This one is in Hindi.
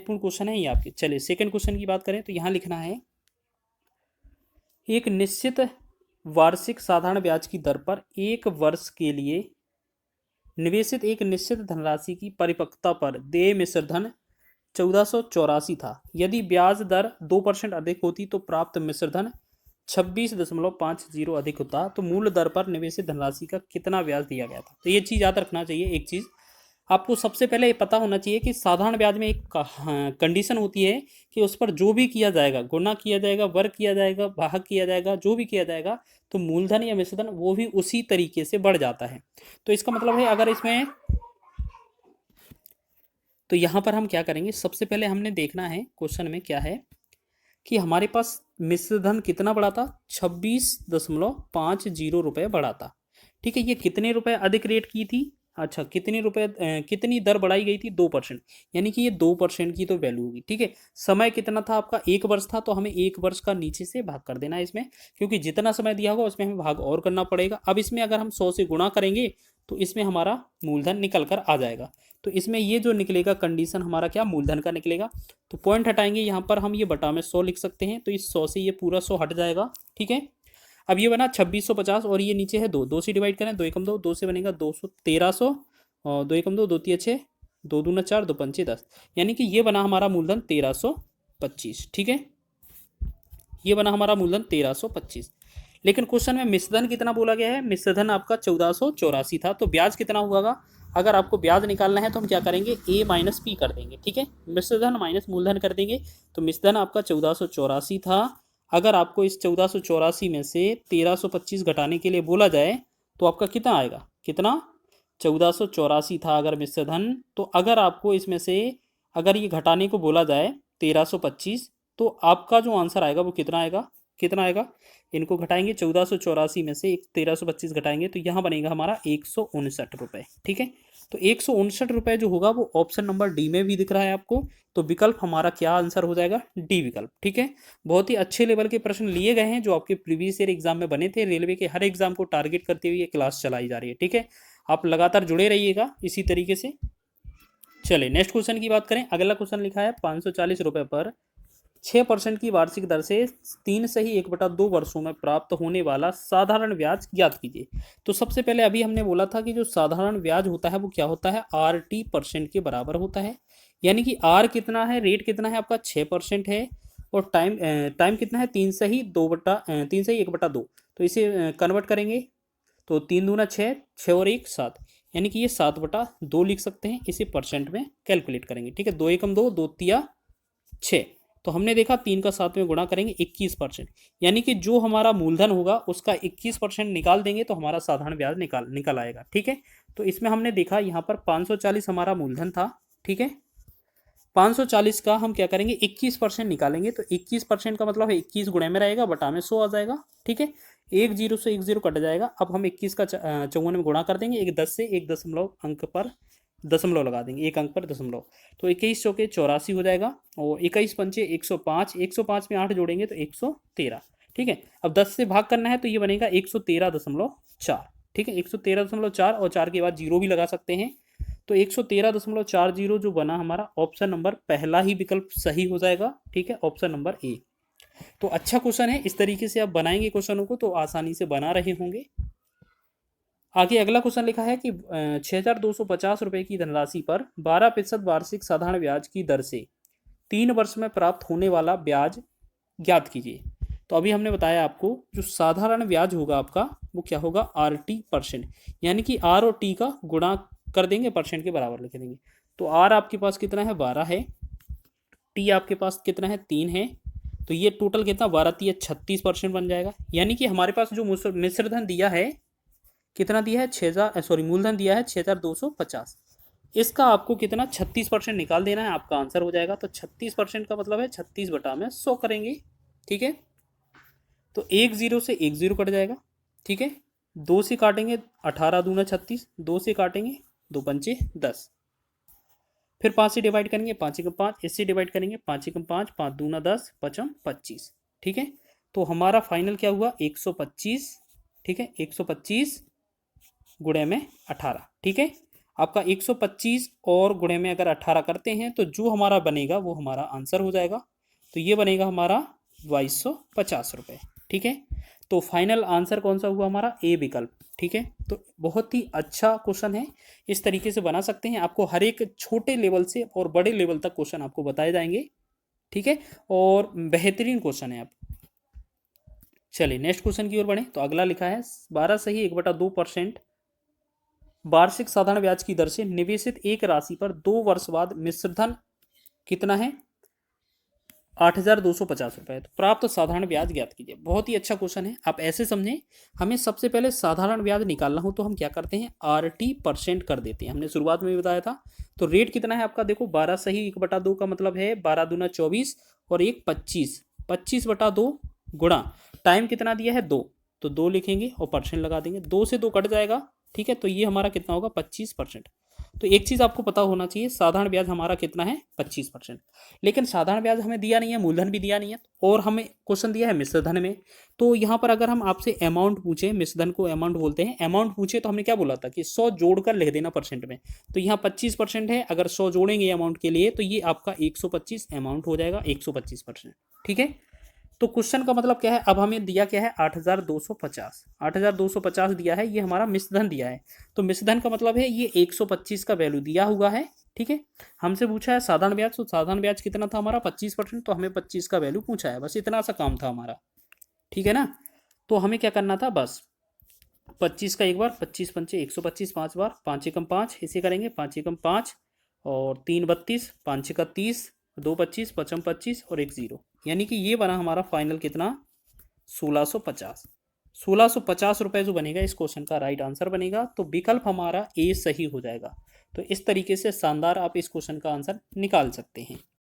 महत्वपूर्ण क्वेश्चन है ये आपके। चलिए सेकंड क्वेश्चन की बात करें तो यहाँ लिखना है, एक निश्चित वार्षिक साधारण ब्याज की दर पर एक वर्ष के लिए निवेशित एक निश्चित धनराशि की परिपक्वता पर देय मिश्र धन 1484 था। यदि ब्याज दर 2% अधिक होती तो प्राप्त मिश्र धन 26.50 अधिक होता, तो मूल दर पर निवेशित धनराशि का कितना ब्याज दिया गया था। तो ये चीज याद रखना चाहिए। एक चीज आपको सबसे पहले ये पता होना चाहिए कि साधारण ब्याज में एक कंडीशन होती है कि उस पर जो भी किया जाएगा, गुणा किया जाएगा, वर्ग किया जाएगा, भाग किया जाएगा, जो भी किया जाएगा, तो मूलधन या मिश्रधन वो भी उसी तरीके से बढ़ जाता है। तो इसका मतलब है अगर इसमें, तो यहाँ पर हम क्या करेंगे, सबसे पहले हमने देखना है क्वेश्चन में क्या है कि हमारे पास मिश्रधन कितना बढ़ा था, 26.50 रुपये बढ़ा था। ठीक है, ये कितने रुपए अधिक रेट की थी, अच्छा कितने रुपए कितनी दर बढ़ाई गई थी, 2%, यानी कि ये 2% की तो वैल्यू होगी। ठीक है, समय कितना था आपका, 1 वर्ष था, तो हमें 1 वर्ष का नीचे से भाग कर देना है इसमें, क्योंकि जितना समय दिया होगा उसमें हमें भाग और करना पड़ेगा। अब इसमें अगर हम 100 से गुणा करेंगे तो इसमें हमारा मूलधन निकल कर आ जाएगा। तो इसमें ये जो निकलेगा कंडीशन हमारा क्या, मूलधन का निकलेगा। तो पॉइंट हटाएंगे यहाँ पर हम, ये बटा में 100 लिख सकते हैं, तो इस 100 से ये पूरा 100 हट जाएगा। ठीक है, अब ये बना 2650 और ये नीचे है 2 से डिवाइड करें, 2 एकम 2, 2 से बनेगा 1300 और 2 एकम 2, 2 तिया 6, 2 दूना 4, 2 पंचे 10, यानी कि ये बना हमारा मूलधन 1325। ठीक है, ये बना हमारा मूलधन 1325। लेकिन क्वेश्चन में मिश्रधन कितना बोला गया है, मिश्रधन आपका 1484 था। तो ब्याज कितना हुआ, अगर आपको ब्याज निकालना है तो हम क्या करेंगे, a माइनस पी कर देंगे। ठीक है, मिश्रधन माइनस मूलधन कर देंगे, तो मिश्रधन आपका 1484 था। अगर आपको इस 1484 में से 1325 घटाने के लिए बोला जाए तो आपका कितना आएगा, कितना, 1484 था अगर मिश्रधन, तो अगर आपको इसमें से अगर ये घटाने को बोला जाए 1325, तो आपका जो आंसर आएगा वो कितना आएगा, कितना आएगा, इनको घटाएंगे 1484 में से 1325 घटाएंगे तो यहाँ बनेगा हमारा 159 रुपये। ठीक है, तो 159 रुपये जो होगा वो ऑप्शन नंबर डी में भी दिख रहा है आपको, तो विकल्प हमारा क्या आंसर हो जाएगा, डी विकल्प। ठीक है, बहुत ही अच्छे लेवल के प्रश्न लिए गए हैं जो आपके प्रीवियस ईयर एग्जाम में बने थे। रेलवे के हर एग्जाम को टारगेट करते हुए ये क्लास चलाई जा रही है। ठीक है, आप लगातार जुड़े रहिएगा इसी तरीके से। चलिए नेक्स्ट क्वेश्चन की बात करें। अगला क्वेश्चन लिखा है 540 रुपये पर 6% की वार्षिक दर से 3/1/2 वर्षों में प्राप्त होने वाला साधारण ब्याज ज्ञात कीजिए। तो सबसे पहले अभी हमने बोला था कि जो साधारण ब्याज होता है वो क्या होता है, RT% के बराबर होता है। यानी कि R कितना है, रेट कितना है आपका, 6% है, और टाइम कितना है, 3/1/2। तो इसे कन्वर्ट करेंगे तो 3 दूना 6, 6 और 1 7, यानी कि ये 7/2 लिख सकते हैं। इसे परसेंट में कैलकुलेट करेंगे। ठीक है, 2 एकम 2, 2 तिया 6, तो हमने देखा 3 का 7 में गुणा करेंगे 21%, यानी कि जो हमारा मूलधन होगा उसका 21% निकाल देंगे तो हमारा साधारण ब्याज निकल आएगा। ठीक है, तो इसमें हमने देखा यहाँ पर 540 हमारा मूलधन था। ठीक है, 540 का हम क्या करेंगे, 21% निकालेंगे, तो 21% का मतलब है 21 गुणे में रहेगा, बटा में 100 आ जाएगा। ठीक है, 1 0 से 1 0 कट जाएगा। अब हम 21 का 54 में गुणा कर देंगे, एक 10 से एक दशमलव अंक पर दशमलव लगा देंगे, एक अंक पर दशमलव, तो 21 चौके 84 हो जाएगा, और 21 पंचे 105, 105 में 8 जोड़ेंगे तो 113। ठीक है, अब 10 से भाग करना है तो ये बनेगा 113.4। ठीक है, 113.4 और 4 के बाद 0 भी लगा सकते हैं, तो 113.40 जो बना हमारा, ऑप्शन नंबर पहला ही विकल्प सही हो जाएगा। ठीक है, ऑप्शन नंबर ए। तो अच्छा क्वेश्चन है, इस तरीके से आप बनाएंगे क्वेश्चनों को तो आसानी से बना रहे होंगे। आगे अगला क्वेश्चन लिखा है कि 6,250 रुपये की धनराशि पर 12% वार्षिक साधारण ब्याज की दर से 3 वर्ष में प्राप्त होने वाला ब्याज ज्ञात कीजिए। तो अभी हमने बताया आपको जो साधारण ब्याज होगा आपका वो क्या होगा, RT%, यानी कि R और T का गुणा कर देंगे, परसेंट के बराबर लिख देंगे। तो R आपके पास कितना है, 12 है, T आपके पास कितना है, 3 है, तो ये टोटल कितना, 12 3 36% बन जाएगा। यानी कि हमारे पास जो मिश्रधन दिया है कितना दिया है, 6,000 सॉरी मूलधन दिया है 6,250, इसका आपको कितना 36% निकाल देना है, आपका आंसर हो जाएगा। तो 36% का मतलब है 36 बटा में 100 करेंगे। ठीक है, तो 1 0 से 1 0 कट जाएगा। ठीक है, 2 से काटेंगे 18 दूना 36, 2 से काटेंगे 2 पंचे 10, फिर 5 से डिवाइड करेंगे 5 एकम 5, इससे डिवाइड करेंगे 5 एकम 5, 5 दूना 10, 5 25। ठीक है, तो हमारा फाइनल क्या हुआ, 125। ठीक है, 125 गुणे में 18। ठीक है, आपका 125 और गुणे में अगर 18 करते हैं तो जो हमारा बनेगा वो हमारा आंसर हो जाएगा। तो ये बनेगा हमारा 2250 रुपये। ठीक है, तो फाइनल आंसर कौन सा हुआ हमारा, ए विकल्प। ठीक है, तो बहुत ही अच्छा क्वेश्चन है, इस तरीके से बना सकते हैं। आपको हर एक छोटे लेवल से और बड़े लेवल तक क्वेश्चन आपको बताए जाएंगे। ठीक है, और बेहतरीन क्वेश्चन है आप। चलिए नेक्स्ट क्वेश्चन की ओर बढ़े। तो अगला लिखा है 12 सही 1/2% वार्षिक साधारण ब्याज की दर से निवेशित एक राशि पर 2 वर्ष बाद मिश्रधन कितना है, 8,250 रुपये। तो प्राप्त साधारण ब्याज ज्ञात कीजिए। बहुत ही अच्छा क्वेश्चन है, आप ऐसे समझें, हमें सबसे पहले साधारण ब्याज निकालना हो तो हम क्या करते हैं, RT% कर देते हैं। हमने शुरुआत में भी बताया था। तो रेट कितना है आपका, देखो 12 सही 1/2 का मतलब है 12 दूना 24 और 1 25, 25/2 गुणा टाइम कितना दिया है 2, तो 2 लिखेंगे और परसेंट लगा देंगे, 2 से 2 कट जाएगा। ठीक है, तो ये हमारा कितना होगा 25%। तो एक चीज़ आपको पता होना चाहिए, साधारण ब्याज हमारा कितना है 25%। लेकिन साधारण ब्याज हमें दिया नहीं है, मूलधन भी दिया नहीं है, और हमें क्वेश्चन दिया है मिश्रधन में। तो यहाँ पर अगर हम आपसे अमाउंट पूछे, मिश्रधन को अमाउंट बोलते हैं, अमाउंट पूछे तो हमने क्या बोला था कि 100 जोड़कर लिख देना परसेंट में। तो यहाँ 25% है, अगर 100 जोड़ेंगे अमाउंट के लिए तो ये आपका 125 अमाउंट हो जाएगा, 125%। ठीक है, तो क्वेश्चन का मतलब क्या है, अब हमें दिया क्या है 8,250, 8,250 दिया है, ये हमारा मिश्रधन दिया है। तो मिश्रधन का मतलब है ये 125 का वैल्यू दिया हुआ है। ठीक है, हमसे पूछा है साधारण ब्याज, तो साधारण ब्याज कितना था हमारा 25%, तो हमें 25 का वैल्यू पूछा है, बस इतना सा काम था हमारा। ठीक है ना, तो हमें क्या करना था, बस 25 का एक बार, 25 पंचे 125, 5 बार, 5 एकम 5, इसे करेंगे 5 एकम 5 और 3 32, 5 छक्का 30, 2 25, 5 25 और 1 0, यानी कि ये बना हमारा फाइनल कितना 1650। 1650 रुपये जो बनेगा इस क्वेश्चन का राइट आंसर बनेगा। तो विकल्प हमारा ए सही हो जाएगा। तो इस तरीके से शानदार आप इस क्वेश्चन का आंसर निकाल सकते हैं।